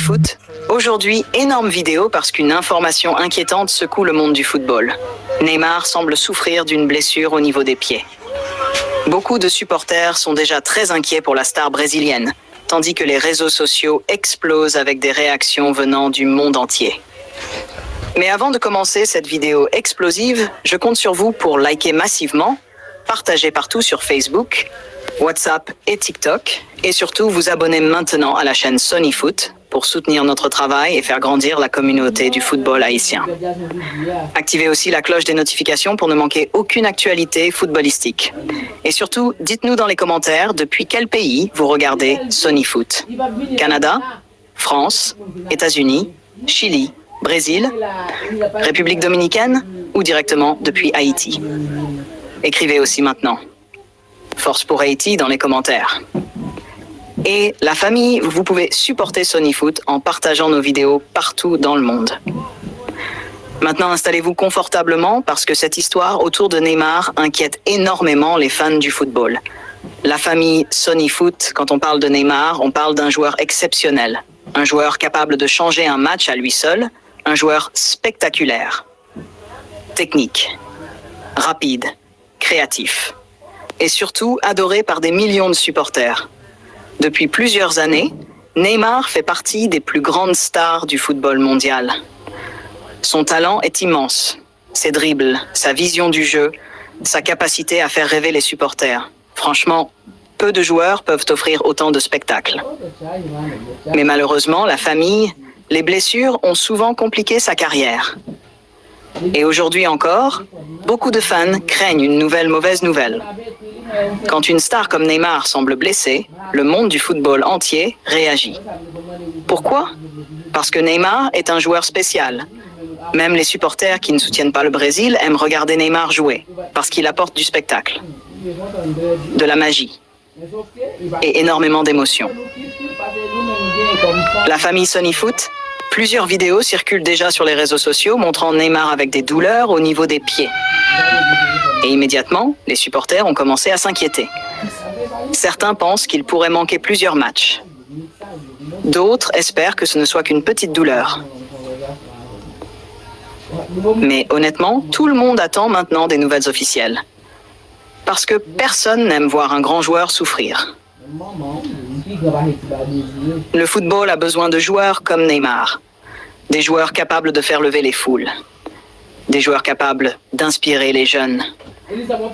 Foot. Aujourd'hui, énorme vidéo parce qu'une information inquiétante secoue le monde du football. Neymar semble souffrir d'une blessure au niveau des pieds. Beaucoup de supporters sont déjà très inquiets pour la star brésilienne, tandis que les réseaux sociaux explosent avec des réactions venant du monde entier. Mais avant de commencer cette vidéo explosive, je compte sur vous pour liker massivement, partager partout sur Facebook, WhatsApp et TikTok, et surtout vous abonner maintenant à la chaîne Sony Foot pour soutenir notre travail et faire grandir la communauté du football haïtien. Activez aussi la cloche des notifications pour ne manquer aucune actualité footballistique. Et surtout, dites-nous dans les commentaires depuis quel pays vous regardez Sony Foot. Canada, France, États-Unis, Chili, Brésil, République dominicaine ou directement depuis Haïti. Écrivez aussi maintenant. Force pour Haïti dans les commentaires. Et la famille, vous pouvez supporter Sony Foot en partageant nos vidéos partout dans le monde. Maintenant, installez-vous confortablement parce que cette histoire autour de Neymar inquiète énormément les fans du football. La famille Sony Foot, quand on parle de Neymar, on parle d'un joueur exceptionnel. Un joueur capable de changer un match à lui seul, un joueur spectaculaire. Technique, rapide, créatif. Et surtout adoré par des millions de supporters. Depuis plusieurs années, Neymar fait partie des plus grandes stars du football mondial. Son talent est immense. Ses dribbles, sa vision du jeu, sa capacité à faire rêver les supporters. Franchement, peu de joueurs peuvent offrir autant de spectacles. Mais malheureusement, la famille, les blessures ont souvent compliqué sa carrière. Et aujourd'hui encore, beaucoup de fans craignent une nouvelle mauvaise nouvelle. Quand une star comme Neymar semble blessée, le monde du football entier réagit. Pourquoi? Parce que Neymar est un joueur spécial. Même les supporters qui ne soutiennent pas le Brésil aiment regarder Neymar jouer, parce qu'il apporte du spectacle, de la magie et énormément d'émotions. La famille Sony Foot, plusieurs vidéos circulent déjà sur les réseaux sociaux montrant Neymar avec des douleurs au niveau des pieds. Et immédiatement, les supporters ont commencé à s'inquiéter. Certains pensent qu'il pourrait manquer plusieurs matchs. D'autres espèrent que ce ne soit qu'une petite douleur. Mais honnêtement, tout le monde attend maintenant des nouvelles officielles. Parce que personne n'aime voir un grand joueur souffrir. Le football a besoin de joueurs comme Neymar. Des joueurs capables de faire lever les foules. Des joueurs capables d'inspirer les jeunes.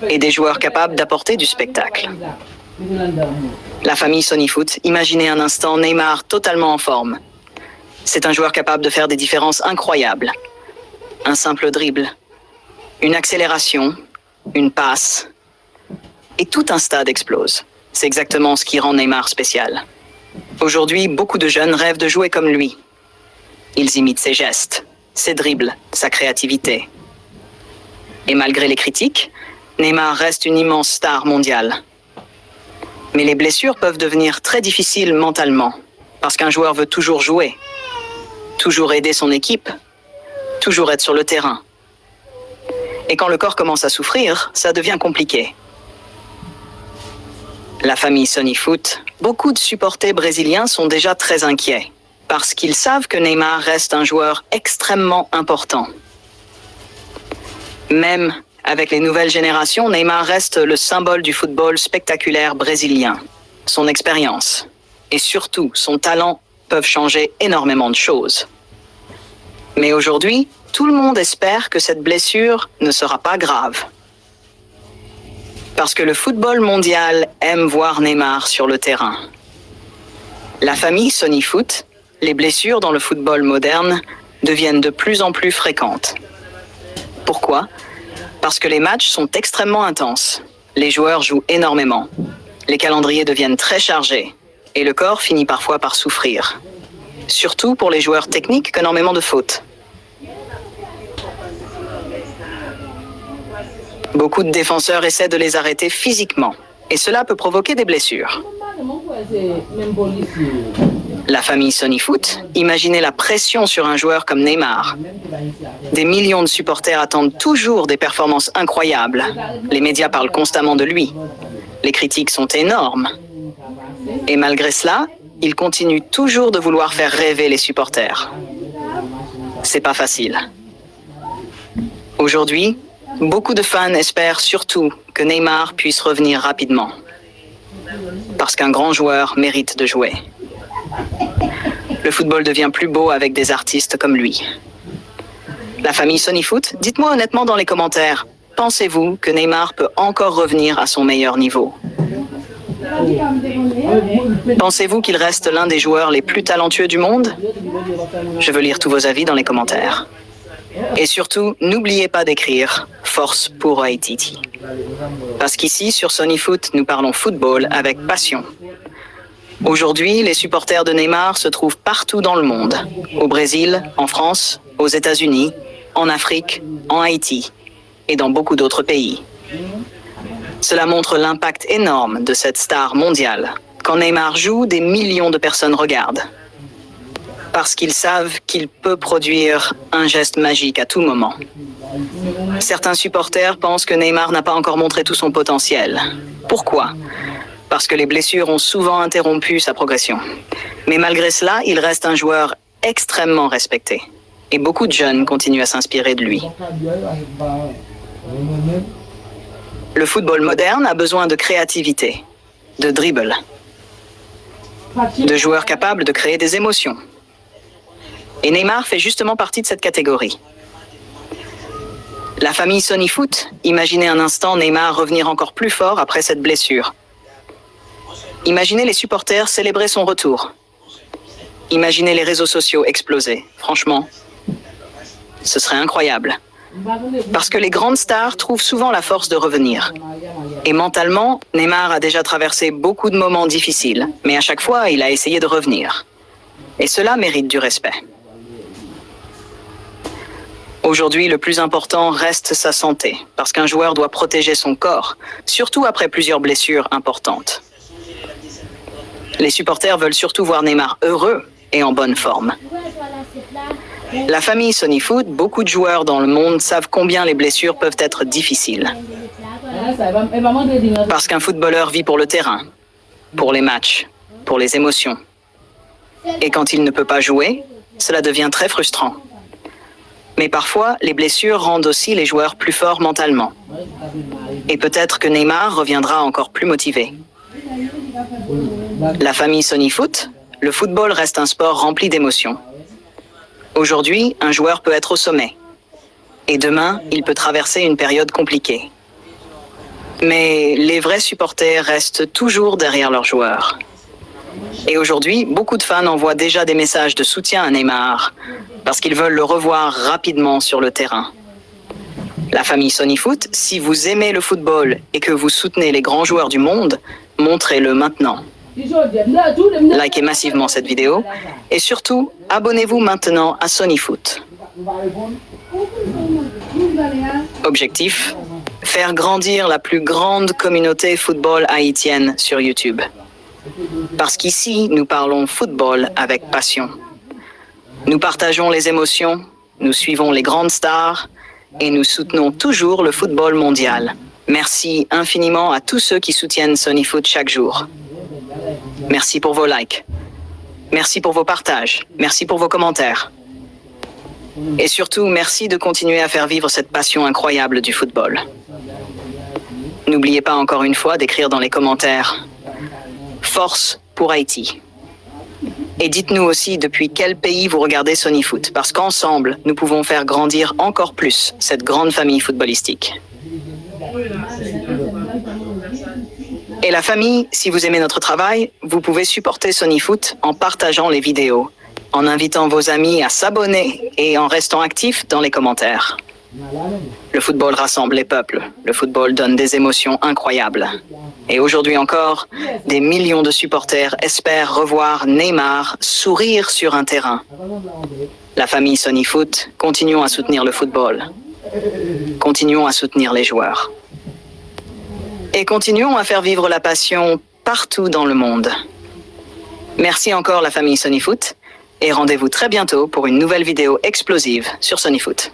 Et des joueurs capables d'apporter du spectacle. La famille Sony Foot, imaginez un instant Neymar totalement en forme. C'est un joueur capable de faire des différences incroyables. Un simple dribble, une accélération, une passe, et tout un stade explose. C'est exactement ce qui rend Neymar spécial. Aujourd'hui, beaucoup de jeunes rêvent de jouer comme lui. Ils imitent ses gestes, ses dribbles, sa créativité. Et malgré les critiques, Neymar reste une immense star mondiale. Mais les blessures peuvent devenir très difficiles mentalement, parce qu'un joueur veut toujours jouer, toujours aider son équipe, toujours être sur le terrain. Et quand le corps commence à souffrir, ça devient compliqué. La famille Sony Foot, beaucoup de supporters brésiliens sont déjà très inquiets, parce qu'ils savent que Neymar reste un joueur extrêmement important. Même avec les nouvelles générations, Neymar reste le symbole du football spectaculaire brésilien. Son expérience et surtout son talent peuvent changer énormément de choses. Mais aujourd'hui, tout le monde espère que cette blessure ne sera pas grave. Parce que le football mondial aime voir Neymar sur le terrain. La famille Sony Foot, les blessures dans le football moderne deviennent de plus en plus fréquentes. Pourquoi? Parce que les matchs sont extrêmement intenses. Les joueurs jouent énormément. Les calendriers deviennent très chargés. Et le corps finit parfois par souffrir. Surtout pour les joueurs techniques qu'énormément de fautes. Beaucoup de défenseurs essaient de les arrêter physiquement. Et cela peut provoquer des blessures. La famille Sony Foot, imaginez la pression sur un joueur comme Neymar. Des millions de supporters attendent toujours des performances incroyables. Les médias parlent constamment de lui. Les critiques sont énormes. Et malgré cela, il continue toujours de vouloir faire rêver les supporters. C'est pas facile. Aujourd'hui, beaucoup de fans espèrent surtout que Neymar puisse revenir rapidement. Parce qu'un grand joueur mérite de jouer. Le football devient plus beau avec des artistes comme lui. La famille Sonyfoot, dites-moi honnêtement dans les commentaires, pensez-vous que Neymar peut encore revenir à son meilleur niveau? Pensez-vous qu'il reste l'un des joueurs les plus talentueux du monde? Je veux lire tous vos avis dans les commentaires. Et surtout, n'oubliez pas d'écrire « Force pour Haïti ». Parce qu'ici, sur Sonyfoot, nous parlons football avec passion. Aujourd'hui, les supporters de Neymar se trouvent partout dans le monde. Au Brésil, en France, aux États-Unis, en Afrique, en Haïti et dans beaucoup d'autres pays. Cela montre l'impact énorme de cette star mondiale. Quand Neymar joue, des millions de personnes regardent. Parce qu'ils savent qu'il peut produire un geste magique à tout moment. Certains supporters pensent que Neymar n'a pas encore montré tout son potentiel. Pourquoi? Parce que les blessures ont souvent interrompu sa progression. Mais malgré cela, il reste un joueur extrêmement respecté. Et beaucoup de jeunes continuent à s'inspirer de lui. Le football moderne a besoin de créativité, de dribble, de joueurs capables de créer des émotions. Et Neymar fait justement partie de cette catégorie. La famille Sonyfoot, imaginez un instant Neymar revenir encore plus fort après cette blessure. Imaginez les supporters célébrer son retour. Imaginez les réseaux sociaux exploser. Franchement, ce serait incroyable. Parce que les grandes stars trouvent souvent la force de revenir. Et mentalement, Neymar a déjà traversé beaucoup de moments difficiles, mais à chaque fois, il a essayé de revenir. Et cela mérite du respect. Aujourd'hui, le plus important reste sa santé, parce qu'un joueur doit protéger son corps, surtout après plusieurs blessures importantes. Les supporters veulent surtout voir Neymar heureux et en bonne forme. La famille Sonyfoot, beaucoup de joueurs dans le monde savent combien les blessures peuvent être difficiles. Parce qu'un footballeur vit pour le terrain, pour les matchs, pour les émotions. Et quand il ne peut pas jouer, cela devient très frustrant. Mais parfois, les blessures rendent aussi les joueurs plus forts mentalement. Et peut-être que Neymar reviendra encore plus motivé. La famille Sonyfoot, le football reste un sport rempli d'émotions. Aujourd'hui, un joueur peut être au sommet. Et demain, il peut traverser une période compliquée. Mais les vrais supporters restent toujours derrière leurs joueurs. Et aujourd'hui, beaucoup de fans envoient déjà des messages de soutien à Neymar, parce qu'ils veulent le revoir rapidement sur le terrain. La famille Sonyfoot, si vous aimez le football et que vous soutenez les grands joueurs du monde, montrez-le maintenant. Likez massivement cette vidéo et surtout, abonnez-vous maintenant à Sonyfoot. Objectif, faire grandir la plus grande communauté football haïtienne sur YouTube. Parce qu'ici, nous parlons football avec passion. Nous partageons les émotions, nous suivons les grandes stars et nous soutenons toujours le football mondial. Merci infiniment à tous ceux qui soutiennent Sonyfoot chaque jour. Merci pour vos likes. Merci pour vos partages. Merci pour vos commentaires. Et surtout, merci de continuer à faire vivre cette passion incroyable du football. N'oubliez pas encore une fois d'écrire dans les commentaires « Force pour Haïti ». Et dites-nous aussi depuis quel pays vous regardez Sonyfoot, parce qu'ensemble, nous pouvons faire grandir encore plus cette grande famille footballistique. Et la famille, si vous aimez notre travail, vous pouvez supporter Sonyfoot en partageant les vidéos, en invitant vos amis à s'abonner et en restant actifs dans les commentaires. Le football rassemble les peuples, le football donne des émotions incroyables. Et aujourd'hui encore, des millions de supporters espèrent revoir Neymar sourire sur un terrain. La famille Sonyfoot, continuons à soutenir le football. Continuons à soutenir les joueurs. Et continuons à faire vivre la passion partout dans le monde. Merci encore la famille Sonyfoot et rendez-vous très bientôt pour une nouvelle vidéo explosive sur Sonyfoot.